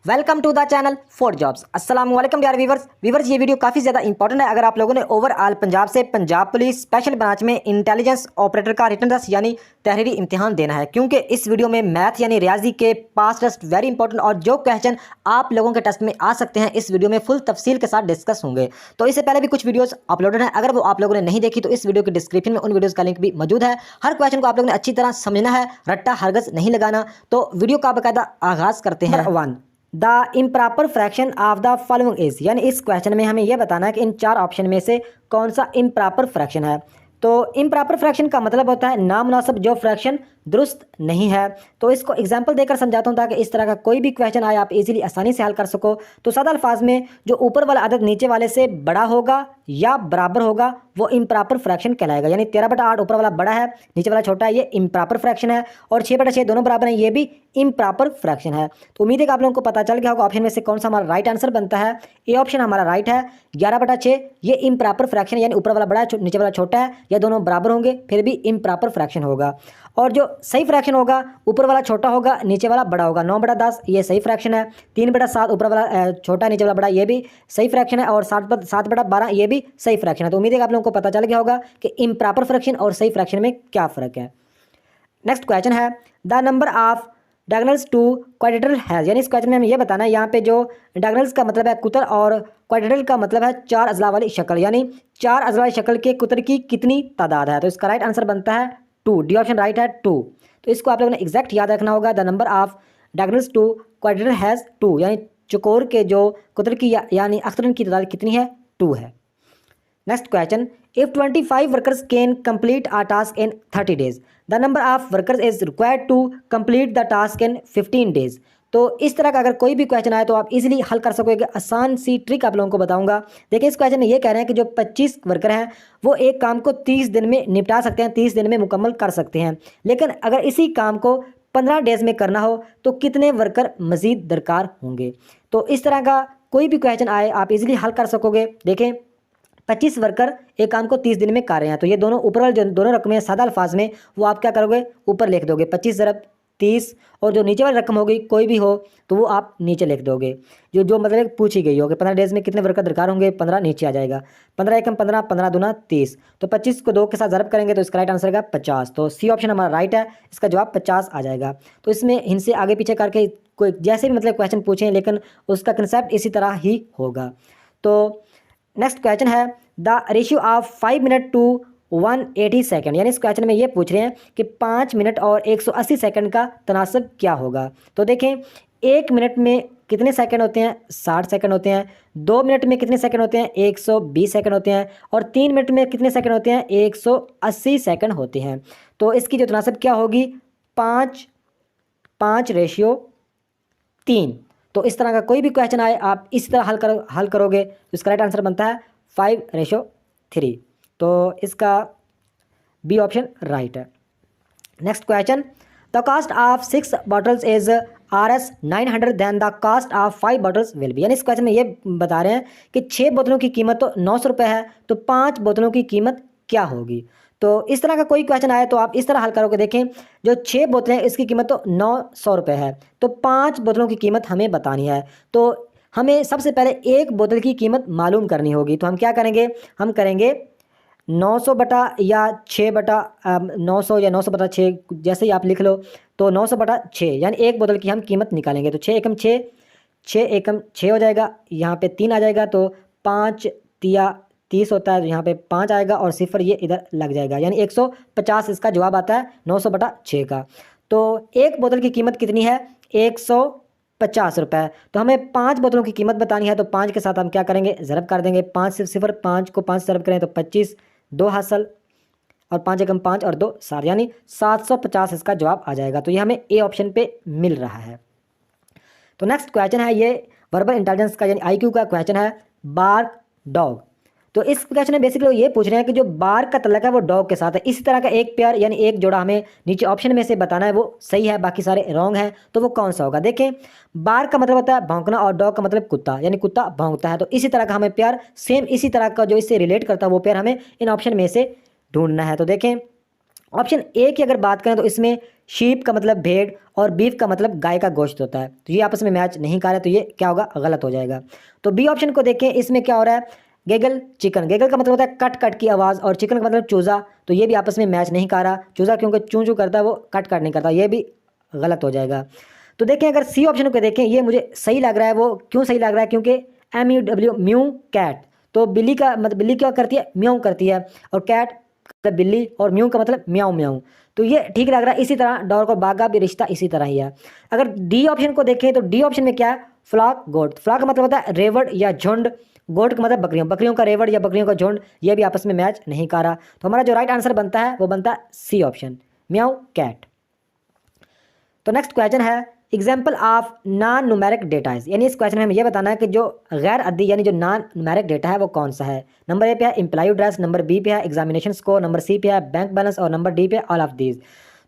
Welcome to the channel for jobs. अस्सलाम वालेकुम dear viewers, ये वीडियो काफ़ी ज़्यादा इंपॉर्टेंट है। अगर आप लोगों ने ओवरऑल पंजाब से पंजाब पुलिस स्पेशल ब्रांच में इंटेलिजेंस ऑपरेटर का रिटन टेस्ट यानी तहरीरी इम्तिहान देना है, क्योंकि इस वीडियो में मैथ यानी रियाजी के पास टेस्ट वेरी इंपॉर्टेंट और जो क्वेश्चन आप लोगों के टेस्ट में आ सकते हैं इस वीडियो में फुल तफसील के साथ डिस्कस होंगे। तो इससे पहले भी कुछ वीडियोस अपलोडेड हैं, अगर वो आप लोगों ने नहीं देखी तो इस वीडियो के डिस्क्रिप्शन में उन वीडियोस का लिंक भी मौजूद है। हर क्वेश्चन को आप लोगों ने अच्छी तरह समझना है, रट्टा हरगज नहीं लगाना। तो वीडियो का बाकायदा आगाज करते हैं। One, the improper fraction of the following is, यानी इस क्वेश्चन में हमें यह बताना है कि इन चार ऑप्शन में से कौन सा इम्प्रॉपर फ्रैक्शन है। तो इम्प्रॉपर फ्रैक्शन का मतलब होता है नामुनासिब जो फ्रैक्शन दुरुस्त नहीं है। तो इसको एग्जांपल देकर समझाता हूं ताकि इस तरह का कोई भी क्वेश्चन आए आप इजीली आसानी से हल कर सको। तो सादा अल्फाज में जो ऊपर वाला अदद नीचे वाले से बड़ा होगा या बराबर होगा वो इम्प्रॉपर फ्रैक्शन कहलाएगा। यानी 13/8 ऊपर वाला बड़ा है, नीचे वाला छोटा है, ये इम्प्रॉपर फ्रैक्शन है। और 6/6 दोनों बराबर हैं, ये भी इम्प्रॉपर फ्रैक्शन है। तो उम्मीद है कि आप लोगों को पता चल गया होगा ऑप्शन में से कौन सा हमारा राइट आंसर बनता है। ए ऑप्शन हमारा राइट है। 11/6 ये इम्प्रॉपर फ्रैक्शन यानी ऊपर वाला बड़ा है नीचे वाला छोटा है, या दोनों बराबर होंगे फिर भी इम्प्रॉपर फ्रैक्शन होगा। और जो सही फ्रैक्शन होगा ऊपर वाला छोटा होगा नीचे वाला बड़ा होगा। 9/10 ये सही फ्रैक्शन है। 3/7 ऊपर वाला छोटा नीचे वाला बड़ा, ये भी सही फ्रैक्शन है। और 7/12 ये भी सही फ्रैक्शन है। तो उम्मीद है कि आप लोगों को पता चल गया होगा कि इम्प्रॉपर फ्रैक्शन और सही फ्रैक्शन में क्या फ़र्क है। नेक्स्ट क्वेश्चन है the number of diagonals to quadrilateral has, यानी इस क्वेश्चन में हमें यह बताना है यहाँ पे जो डायगोनल्स का मतलब है कुतर और क्वाड्रेटरल का मतलब है चार अजला वाली शक्ल, यानी चार अजला वाली शक्ल के कुतर की कितनी तादाद है। तो इसका राइट आंसर बनता है 2। डी ऑप्शन राइट है 2। तो इसको आप लोगों ने एग्जैक्ट याद रखना होगा। The number of diagonals to quadrilateral has 2, यानी चकोर के जो कुतर की यानी अख्तरन की तादाद कितनी है, 2 है। Next question, if 25 workers can complete a task in 30 days, the number of workers is required to complete the task in 15 days. तो इस तरह का अगर कोई भी क्वेश्चन आए तो आप इजीली हल कर सकोगे। आसान सी ट्रिक आप लोगों को बताऊंगा। देखिए इस क्वेश्चन में ये कह रहे हैं कि जो 25 वर्कर हैं वो एक काम को 30 दिन में निपटा सकते हैं, 30 दिन में मुकम्मल कर सकते हैं। लेकिन अगर इसी काम को 15 डेज में करना हो तो कितने वर्कर मजीद दरकार होंगे। तो इस तरह का कोई भी क्वेश्चन आए आप इजीली हल कर सकोगे। देखें 25 वर्कर एक काम को 30 दिन में कर रहे हैं, तो ये दोनों ऊपर वाले जो दोनों रकमें सादा अल्फाज में वो आप क्या करोगे, ऊपर लिख दोगे 25 ज़रब 30, और जो नीचे वाली रकम होगी कोई भी हो तो वो आप नीचे लिख दोगे। जो मतलब पूछी गई होगी 15 डेज में कितने वर्कर दरकार होंगे, 15 नीचे आ जाएगा। 15 एकम 15, 15 दूना 30, तो 25 को 2 के साथ ज़रब करेंगे तो इसका राइट आंसर का 50। तो सी ऑप्शन हमारा राइट है, इसका जवाब 50 आ जाएगा। तो इसमें इनसे आगे पीछे करके कोई जैसे भी मतलब क्वेश्चन पूछें लेकिन उसका कंसेप्ट इसी तरह ही होगा। तो नेक्स्ट क्वेश्चन है the ratio of 5 minute to 180 second, यानी इस क्वेश्चन में ये पूछ रहे हैं कि 5 मिनट और 180 सेकंड का तनासब क्या होगा। तो देखें 1 मिनट में कितने सेकंड होते हैं, 60 सेकंड होते हैं। 2 मिनट में कितने सेकंड होते हैं, 120 सेकंड होते हैं। और 3 मिनट में कितने सेकंड होते हैं, 180 सेकंड होते हैं। तो इसकी जो तनासब क्या होगी, 5:3। तो इस तरह का कोई भी क्वेश्चन आए आप इस तरह हल करोगे तो इसका राइट आंसर बनता है 5:3। तो इसका बी ऑप्शन राइट है। Next question, the cost of 6 bottles is Rs 900 than the cost of 5 bottles will be, यानी इस क्वेश्चन में ये बता रहे हैं कि 6 बोतलों की कीमत तो 900 रुपये है, तो 5 बोतलों की कीमत क्या होगी। तो इस तरह का कोई क्वेश्चन आए तो आप इस तरह हल करोगे। देखें जो 6 बोतलें इसकी कीमत तो 900 रुपये है, तो 5 बोतलों की कीमत हमें बतानी है। तो हमें सबसे पहले एक बोतल की कीमत मालूम करनी होगी। तो हम क्या करेंगे, हम करेंगे 900 बटा या 900 या 900/6 जैसे ही आप लिख लो। तो 900/6 यानी एक बोतल की हम कीमत निकालेंगे। तो 6 एकम 6, 6 एकम 6 हो जाएगा, यहाँ पे 3 आ जाएगा। तो 5 तिया 30 होता है, तो यहाँ पे 5 आएगा और सिफर ये इधर लग जाएगा, यानी 150 इसका जवाब आता है 900/6 का। तो एक बोतल की कीमत कितनी है, 150 रुपये। तो हमें 5 बोतलों की कीमत बतानी है, तो 5 के साथ हम क्या करेंगे, ज़रब कर देंगे। 5 सिफर 5 को 5 ज़रब करें तो 25, 2 हासिल, और 5 एकम 5 और 2 7, यानी 750 इसका जवाब आ जाएगा। तो ये हमें ए ऑप्शन पे मिल रहा है। तो नेक्स्ट क्वेश्चन है ये वर्बल इंटेलिजेंस का यानी IQ का क्वेश्चन है, बार्क डॉग। तो इस क्वेश्चन में बेसिकली ये पूछ रहे हैं कि जो बार्क का तल्लक है वो डॉग के साथ है। इसी तरह का एक पेयर यानी एक जोड़ा हमें नीचे ऑप्शन में से बताना है, वो सही है बाकी सारे रॉन्ग हैं, तो वो कौन सा होगा। देखें बार्क का मतलब होता है भौंकना और डॉग का मतलब कुत्ता, यानी कुत्ता भौंकता है। तो इसी तरह का हमें पेयर सेम इसी तरह का जो इससे रिलेट करता है वो पेयर हमें इन ऑप्शन में से ढूंढना है। तो देखें ऑप्शन ए की अगर बात करें तो इसमें शीप का मतलब भेड़ और बीफ का मतलब गाय का गोश्त होता है, तो ये आपस में मैच नहीं कर रहा है, तो ये क्या होगा, गलत हो जाएगा। तो बी ऑप्शन को देखें, इसमें क्या हो रहा है, गेगल चिकन, गेगल का मतलब होता है कट कट की आवाज़ और चिकन का मतलब चूज़ा, तो ये भी आपस में मैच नहीं कर रहा। चूज़ा क्योंकि चूँ चूँ करता है, वो कट कट नहीं करता, ये भी गलत हो जाएगा। तो देखें अगर सी ऑप्शन को देखें, ये मुझे सही लग रहा है। वो क्यों सही लग रहा है, क्योंकि MUW म्यू कैट, तो बिल्ली का मतलब बिल्ली क्या करती है, म्याऊं करती है, और कैट मतलब बिल्ली, और म्यू का मतलब म्याऊं म्याऊं, तो ये ठीक लग रहा है। इसी तरह डॉर और बाघ का भी रिश्ता इसी तरह ही है। अगर डी ऑप्शन को देखें तो डी ऑप्शन में क्या है, फ्लॉक गोट, फ्लॉक का मतलब होता है रेवड़ या झुंड, गोट का मतलब बकरियों, बकरियों का रेवड़ या बकरियों का झुंड, ये भी आपस में मैच नहीं कर रहा। तो हमारा जो राइट आंसर बनता है वो बनता है सी ऑप्शन, म्याऊ कैट। तो नेक्स्ट क्वेश्चन है example of non numeric data है, यानी इस क्वेश्चन में हमें यह बताना है कि जो गैर अद्दी यानी जो नॉन न्यूमेरिक डेटा है वो कौन सा है। नंबर ए पे है एम्प्लॉय एड्रेस, नंबर बी पे है एग्जामिनेशन स्कोर, नंबर सी पे है बैंक बैलेंस, और नंबर डी पे ऑल ऑफ दीज।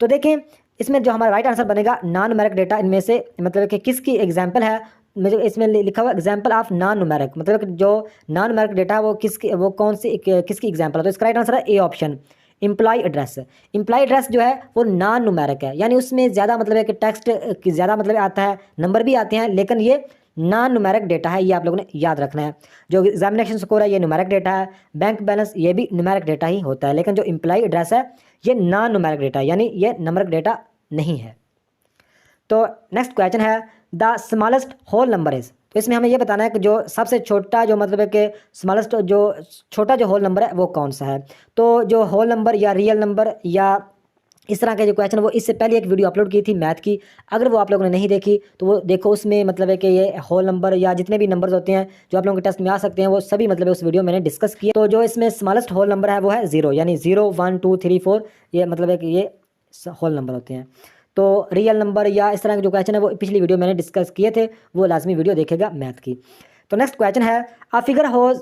तो देखें इसमें जो हमारा राइट आंसर बनेगा नॉन न्यूमेरिक डेटा, इनमें से मतलब कि किसकी एग्जाम्पल है, मुझे इसमें लिखा हुआ एग्जाम्पल ऑफ नॉन न्यूमेरिक, मतलब कि जो नॉन न्यूमेरिक डेटा है वो किसकी, वो कौन सी किसकी एग्जाम्पल है। तो इसका राइट आंसर है A option, employee address. Employee address जो है वो नॉन न्यूमेरिक है, यानी उसमें ज़्यादा मतलब है कि टेक्स्ट की ज़्यादा मतलब आता है, नंबर भी आते हैं, लेकिन ये नॉन न्यूमेरिक डेटा है, ये आप लोगों ने याद रखना है। जो एग्जामिनेशन स्कोर है ये न्यूमेरिक डेटा है, बैंक बैलेंस ये भी न्यूमेरिक डेटा ही होता है, लेकिन जो इम्प्लॉय एड्रेस है ये नॉन न्यूमेरिक डेटा है, यानी ये न्यूमेरिक डेटा नहीं है। तो नेक्स्ट क्वेश्चन है the smallest whole number is, तो इसमें हमें यह बताना है कि जो सबसे छोटा जो मतलब है कि स्मॉलेस्ट जो छोटा जो होल नंबर है वो कौन सा है। तो जो होल नंबर या रियल नंबर या इस तरह के जो क्वेश्चन, वो इससे पहले एक वीडियो अपलोड की थी मैथ की, अगर वो आप लोगों ने नहीं देखी तो वो देखो, उसमें मतलब है कि ये होल नंबर या जितने भी नंबर्स होते हैं जो आप लोगों के टेस्ट में आ सकते हैं वो सभी मतलब उस वीडियो में मैंने डिस्कस किया। तो जो इसमें स्मॉलेस्ट होल नंबर है वो है 0, यानी 0 1 2 3 4, ये मतलब है कि ये होल नंबर होते हैं। तो रियल नंबर या इस तरह के जो क्वेश्चन है वो पिछली वीडियो मैंने डिस्कस किए थे, वो लाजमी वीडियो देखेगा मैथ की। तो नेक्स्ट क्वेश्चन है a figure whose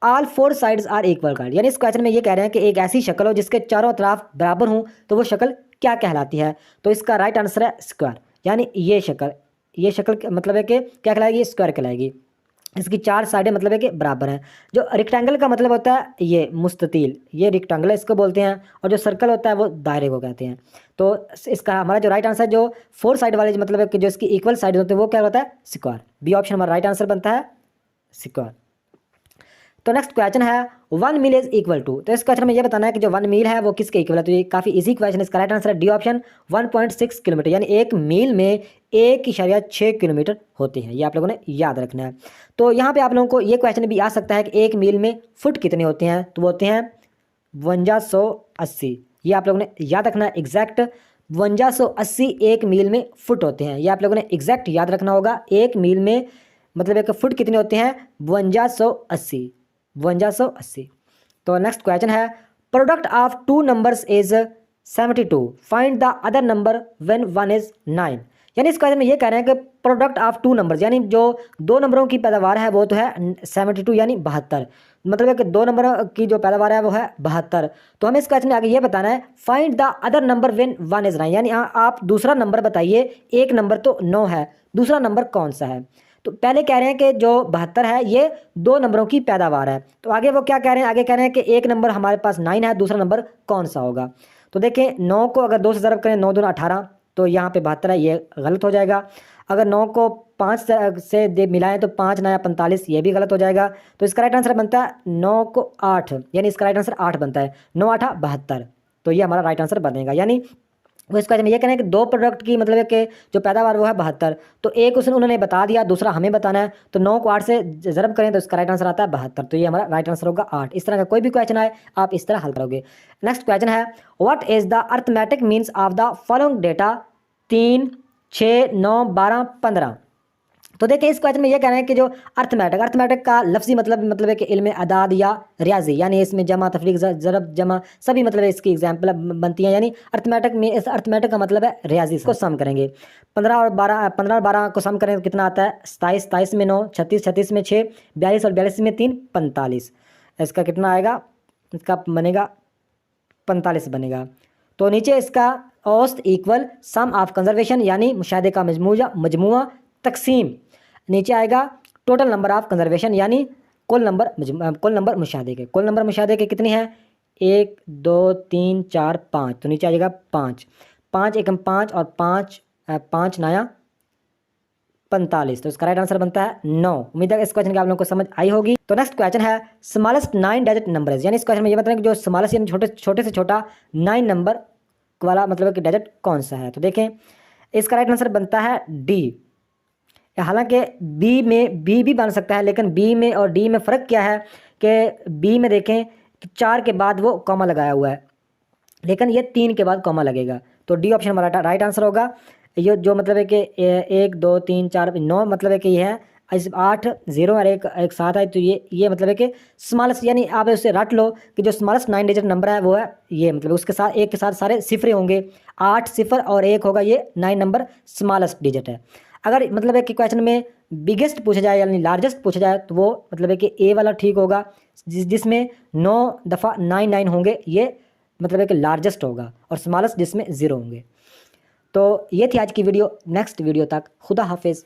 all 4 sides are equal called, यानी इस क्वेश्चन में ये कह रहे हैं कि एक ऐसी शक्ल हो जिसके चारों तरफ बराबर हों तो वो शक्ल क्या कहलाती है। तो इसका राइट आंसर है स्क्वायर, यानी ये शक्ल मतलब है कि क्या कहलाएगी, स्क्वायर कहलाएगी। इसकी 4 साइडें मतलब है कि बराबर हैं। जो रेक्टेंगल का मतलब होता है ये मुस्ततील, ये रेक्टेंगल है इसको बोलते हैं, और जो सर्कल होता है वो दायरे को कहते हैं। तो इसका हमारा जो राइट आंसर जो 4 साइड वाले मतलब है कि जो इसकी इक्वल साइड होते हैं वो क्या होता है, स्क्वायर। बी ऑप्शन हमारा राइट आंसर बनता है स्क्वायर। तो नेक्स्ट क्वेश्चन है 1 मील इज इक्वल टू, तो इस क्वेश्चन में ये बताना है कि जो 1 मील है वो किसके इक्वल है। तो ये काफ़ी इजी क्वेश्चन है, इसका राइट आंसर है डी ऑप्शन 1.6 किलोमीटर, यानी 1 मील में 1.6 किलोमीटर होते हैं, ये आप लोगों ने याद रखना है। तो यहाँ पे आप लोगों को ये क्वेश्चन भी आ सकता है कि 1 मील में फुट कितने होते हैं, तो वो होते हैं 5280, ये आप लोगों ने याद रखना है एग्जैक्ट 5280 1 मील में फुट होते हैं, ये आप लोगों ने एग्जैक्ट याद रखना होगा। 1 मील में मतलब एक फुट कितने होते हैं, 5280। तो नेक्स्ट क्वेश्चन है product of 2 numbers is 72, find the other number when 1 is 9, यानी इस क्वेश्चन में ये कह रहे हैं कि प्रोडक्ट ऑफ 2 नंबर्स, यानी जो 2 नंबरों की पैदावार है वो तो है 72, यानी 72, मतलब है कि 2 नंबर की जो पैदावार है वो है 72। तो हमें इस क्वेश्चन में आगे ये बताना है find the other number when 1 is 9, यानी आप दूसरा नंबर बताइए, एक नंबर तो 9 है, दूसरा नंबर कौन सा है। तो पहले कह रहे हैं कि जो 72 है ये 2 नंबरों की पैदावार है, तो आगे वो क्या कह रहे हैं, आगे कह रहे हैं कि एक नंबर हमारे पास 9 है, दूसरा नंबर कौन सा होगा। तो देखें 9 को अगर 2 से ज़रब करें, 9 दूना 18, तो यहाँ पे 72 है, ये गलत हो जाएगा। अगर 9 को 5 से मिलाएं तो 5 9 45, ये भी गलत हो जाएगा। तो इसका राइट आंसर बनता है 9 को 8, यानी इसका राइट आंसर 8 बनता है, 9 8 72, तो ये हमारा राइट आंसर बनेगा। यानी वो इसका ये कहना है कि 2 प्रोडक्ट की मतलब है कि जो पैदावार वो है 72, तो एक उन्होंने बता दिया, दूसरा हमें बताना है, तो 9 को 8 से ज़रब करें तो इसका राइट आंसर आता है 72, तो ये हमारा राइट आंसर होगा 8। इस तरह का कोई भी क्वेश्चन आए आप इस तरह हल करोगे। नेक्स्ट क्वेश्चन है what is the arithmetic means of the following data 3 6 9 12 15। तो देखिए इस क्वेश्चन में ये कह रहे हैं कि जो अर्थमेटिक का लफ्जी मतलब है कि इल्म अदाद या रियाजी, यानी इसमें जमा तफरीक ज़रब जमा सभी मतलब इसकी एग्जाम्पल बनती हैं, यानी अर्थमेटिक में इस अर्थमेटिक का मतलब है रियाजी। इसको सम करेंगे 15 और 12 को सम करें तो कितना आता है 27, 27 में 9, 36, 36 में 6, 42 और 42 में 3, 45, इसका कितना आएगा, इसका बनेगा 45 बनेगा। तो नीचे इसका औसत इक्वल सम ऑफ कंजर्वेशन, यानी मुशाहदे का मजमुआ तकसीम, नीचे आएगा टोटल नंबर ऑफ कंजर्वेशन, यानी कुल नंबर मुशाहदे के कितने हैं 1 2 3 4 5, तो नीचे आ जाएगा 5। 5 एकम 5 और 5 नया 45। तो इसका राइट आंसर बनता है 9। उम्मीद है इस क्वेश्चन की आप लोगों को समझ आई होगी। तो नेक्स्ट क्वेश्चन है स्मॉलेस्ट 9 डिजिट नंबर, यानी इस क्वेश्चन में ये बताएं कि जो स्मॉलेस्ट यानी छोटे से छोटा 9 नंबर वाला मतलब कि डिजिट कौन सा है। तो देखें इसका राइट आंसर बनता है डी। हालांकि बी में बी भी बन सकता है, लेकिन बी में और डी में फ़र्क क्या है कि बी में देखें कि 4 के बाद वो कॉमा लगाया हुआ है, लेकिन ये 3 के बाद कॉमा लगेगा। तो डी ऑप्शन हमारा राइट आंसर होगा। ये जो मतलब है कि 1 2 3 4 9 मतलब है कि ये है इस 8 0 और एक 7 है। तो ये मतलब है कि स्मॉलेस्ट, यानी आप उससे रट लो कि जो स्मॉलेस्ट 9 डिजिट नंबर है वो है ये, मतलब उसके साथ एक के साथ सारे सिफरे होंगे, 8 सिफर और 1 होगा, ये 9 नंबर स्मॉलेस्ट डिजिट है। अगर मतलब है कि क्वेश्चन में बिगेस्ट पूछा जाए यानी लार्जेस्ट पूछा जाए तो वो मतलब है कि ए वाला ठीक होगा, जिसमें 9 दफ़ा 9 होंगे, ये मतलब है कि लार्जेस्ट होगा, और स्मॉलेस्ट जिसमें 0 होंगे। तो ये थी आज की वीडियो। नेक्स्ट वीडियो तक खुदा हाफिज़।